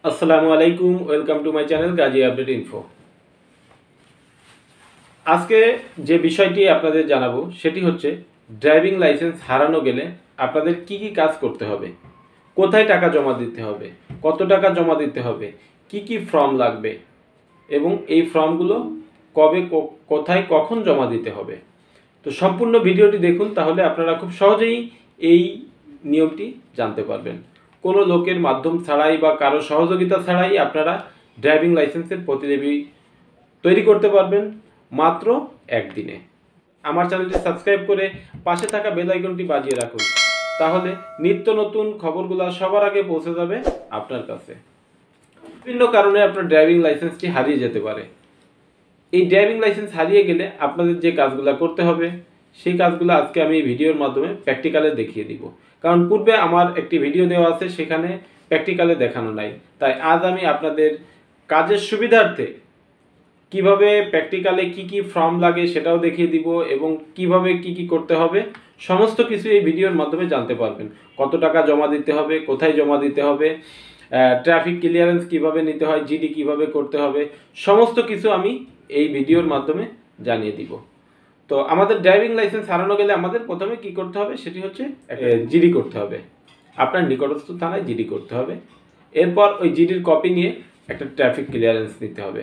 আসসালামু আলাইকুম, welcome to my channel Gazi update info. আজকে যে বিষয়টি আপনাদের জানাবো সেটি হচ্ছে ড্রাইভিং লাইসেন্স হারানো গেলে আপনাদের কি কি কাজ করতে হবে, কোথায় টাকা জমা দিতে হবে, কত টাকা জমা দিতে হবে, কি কি ফর্ম লাগবে এবং এই ফর্মগুলো কবে কোথায় কখন জমা দিতে হবে। তো সম্পূর্ণ ভিডিওটি দেখুন, তাহলে আপনারা খুব সহজেই এই নিয়মটি জানতে পারবেন। কোনো লোকের মাধ্যম ছাড়াই বা কারো সহযোগিতা ছাড়াই আপনারা ড্রাইভিং লাইসেন্সের প্রতিলিপি তৈরি করতে পারবেন মাত্র একদিনে। আমার চ্যানেলটি সাবস্ক্রাইব করে পাশে থাকা বেল আইকনটি বাজিয়ে রাখুন, তাহলে নিত্য নতুন খবরগুলো সবার আগে পৌঁছে যাবে আপনার কাছে। বিভিন্ন কারণে আপনার ড্রাইভিং লাইসেন্সটি হারিয়ে যেতে পারে। এই ড্রাইভিং লাইসেন্স হারিয়ে গেলে আপনাদের যে কাজগুলো করতে হবে সেই কাজগুলো আজকে আমি এই ভিডিওর মাধ্যমে প্র্যাকটিক্যালে দেখিয়ে দিব। কারণ পূর্বে আমার একটি ভিডিও দেওয়া আছে, সেখানে প্র্যাকটিক্যালে দেখানো নাই। তাই আজ আমি আপনাদের কাজের সুবিধার্থে কিভাবে প্র্যাকটিক্যালে কি কি ফর্ম লাগে সেটাও দেখিয়ে দিব এবং কিভাবে কি কি করতে হবে সমস্ত কিছু এই ভিডিওর মাধ্যমে জানতে পারবেন। কত টাকা জমা দিতে হবে, কোথায় জমা দিতে হবে, ট্রাফিক ক্লিয়ারেন্স কিভাবে নিতে হয়, জিডি কিভাবে করতে হবে, সমস্ত কিছু আমি এই ভিডিওর মাধ্যমে জানিয়ে দিব। তো আমাদের ড্রাইভিং লাইসেন্স হারানো গেলে আমাদের প্রথমে কি করতে হবে সেটি হচ্ছে জিডি করতে হবে। আপনার নিকটস্থ থানায় জিডি করতে হবে। এরপর ওই জিডির কপি নিয়ে একটা ট্রাফিক ক্লিয়ারেন্স নিতে হবে।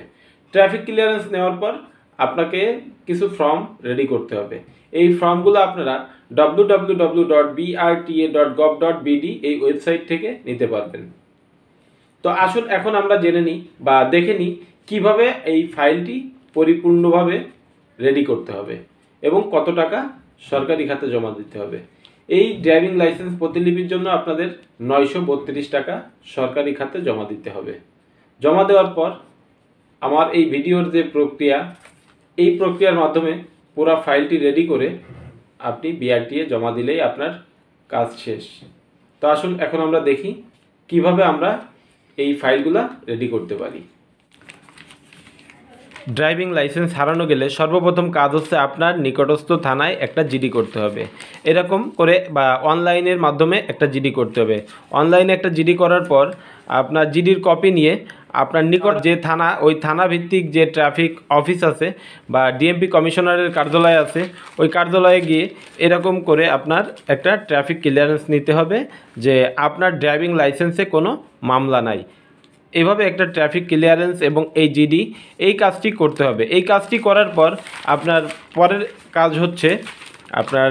ট্রাফিক ক্লিয়ারেন্স নেওয়ার পর আপনাকে কিছু ফর্ম রেডি করতে হবে। এই ফর্মগুলো আপনারা www.brta.gov.bd এই ওয়েবসাইট থেকে নিতে পারবেন। তো আসুন এখন আমরা জেনে নিই বা দেখে নিই কীভাবে এই ফাইলটি পরিপূর্ণভাবে রেডি করতে হবে এবং কত টাকা সরকারি খাতে জমা দিতে হবে। এই ড্রাইভিং লাইসেন্স প্রতিলিপির জন্য আপনাদের 932 টাকা সরকারি খাতে জমা দিতে হবে। জমা দেওয়ার পর আমার এই ভিডিওর যে প্রক্রিয়া, এই প্রক্রিয়ার মাধ্যমে পুরো ফাইলটি রেডি করে আপনি বিআরটিএ জমা দিলেই আপনার কাজ শেষ। তো আসুন এখন আমরা দেখি কিভাবে আমরা এই ফাইলগুলো রেডি করতে পারি। ড্রাইভিং লাইসেন্স হারানো গেলে সর্বপ্রথম কাজ হচ্ছে আপনার নিকটস্থ থানায় একটা জিডি করতে হবে। এরকম করে বা অনলাইনের মাধ্যমে একটা জিডি করতে হবে। অনলাইনে একটা জিডি করার পর আপনার জিডির কপি নিয়ে আপনার নিকট যে থানা, ওই থানা ভিত্তিক যে ট্রাফিক অফিস আছে বা ডিএমপি কমিশনারের কার্যালয় আছে, ওই কার্যালয়ে গিয়ে এরকম করে আপনার একটা ট্রাফিক ক্লিয়ারেন্স নিতে হবে যে আপনার ড্রাইভিং লাইসেন্সে কোনো মামলা নাই। এভাবে একটা ট্রাফিক ক্লিয়ারেন্স এবং এই জিডি, এই কাজটি করতে হবে। এই কাজটি করার পর আপনার পরের কাজ হচ্ছে আপনার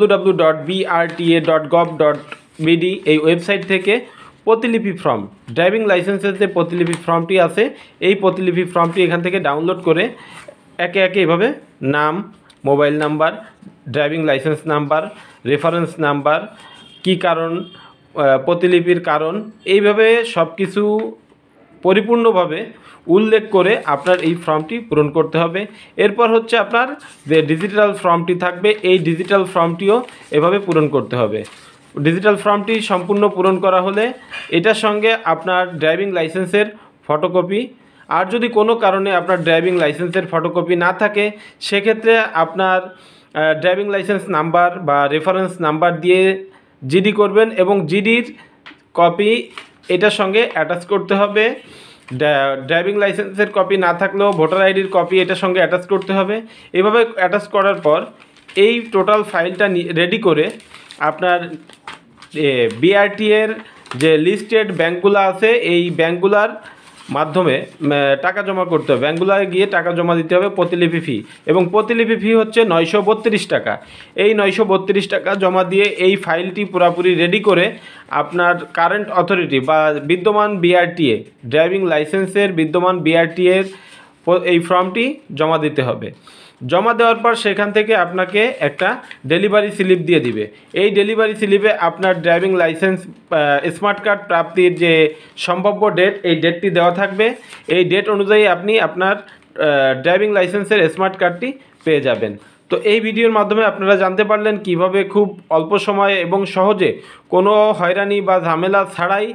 www.brta.gov.bd এই ওয়েবসাইট থেকে প্রতিলিপি ফর্ম, ড্রাইভিং লাইসেন্সের যে প্রতিলিপি ফর্মটি আছে এই প্রতিলিপি ফর্মটি এখান থেকে ডাউনলোড করে একে একে এভাবে নাম, mobile number, driving licence number, reference number, কি কারণ, প্রতিলিপির কারণ, এইভাবে সব কিছু পরিপূর্ণভাবে উল্লেখ করে আপনার এই ফর্মটি পূরণ করতে হবে। এরপর হচ্ছে আপনার যে ডিজিটাল ফর্মটি থাকবে, এই ডিজিটাল ফর্মটিও এভাবে পূরণ করতে হবে। ডিজিটাল ফর্মটি সম্পূর্ণ পূরণ করা হলে এটার সঙ্গে আপনার ড্রাইভিং লাইসেন্সের ফটোকপি, আর যদি কোনো কারণে আপনার ড্রাইভিং লাইসেন্সের ফটোকপি না থাকে সেক্ষেত্রে আপনার ড্রাইভিং লাইসেন্স নাম্বার বা রেফারেন্স নাম্বার দিয়ে জিডি করবেন এবং জিডির কপি এটার সঙ্গে অ্যাটাচ করতে হবে। ড্রাইভিং লাইসেন্সের কপি না থাকলেও ভোটার আইডির কপি এটার সঙ্গে অ্যাটাচ করতে হবে। এভাবে অ্যাটাচ করার পর এই টোটাল ফাইলটা রেডি করে আপনার বিআরটিএর যে লিস্টেড ব্যাঙ্কগুলো আছে এই ব্যাঙ্কগুলার মাধ্যমে টাকা জমা করতে হবে। ব্যাঙ্কগুলোয় গিয়ে টাকা জমা দিতে হবে প্রতিলিপি ফি, এবং প্রতিলিপি ফি হচ্ছে 932 টাকা। এই 932 টাকা জমা দিয়ে এই ফাইলটি পুরোপুরি রেডি করে আপনার কারেন্ট অথরিটি বা বিদ্যমান বিআরটিএ, ড্রাইভিং লাইসেন্সের বিদ্যমান বিআরটিএর এই ফর্মটি জমা দিতে হবে। জমা দেওয়ার পর সেখান থেকে আপনাকে একটা ডেলিভারি স্লিপ দিয়ে দিবে। এই ডেলিভারি স্লিপে আপনার ড্রাইভিং লাইসেন্স স্মার্ট কার্ড প্রাপ্তির যে সম্ভাব্য ডেট, এই ডেটটি দেওয়া থাকবে। এই ডেট অনুযায়ী আপনি আপনার ড্রাইভিং লাইসেন্সের স্মার্ট কার্ডটি পেয়ে যাবেন। তো এই ভিডিওর মাধ্যমে আপনারা জানতে পারলেন কিভাবে খুব অল্প সময়ে এবং সহজে কোনো হয়রানি বা ঝামেলা ছাড়াই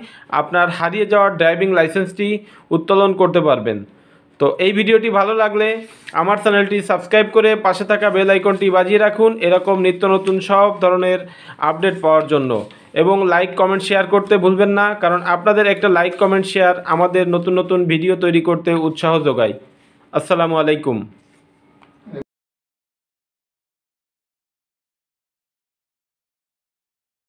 আপনার হারিয়ে যাওয়া ড্রাইভিং লাইসেন্সটি উত্তোলন করতে পারবেন। তো এই ভিডিওটি ভালো লাগলে আমার চ্যানেলটি সাবস্ক্রাইব করে পাশে থাকা বেল আইকনটি বাজিয়ে রাখুন এরকম নিত্য নতুন সব ধরনের আপডেট পাওয়ার জন্য। এবং লাইক কমেন্ট শেয়ার করতে ভুলবেন না, কারণ আপনাদের একটা লাইক কমেন্ট শেয়ার আমাদের নতুন নতুন ভিডিও তৈরি করতে উৎসাহ যোগায়। আসসালামু আলাইকুম।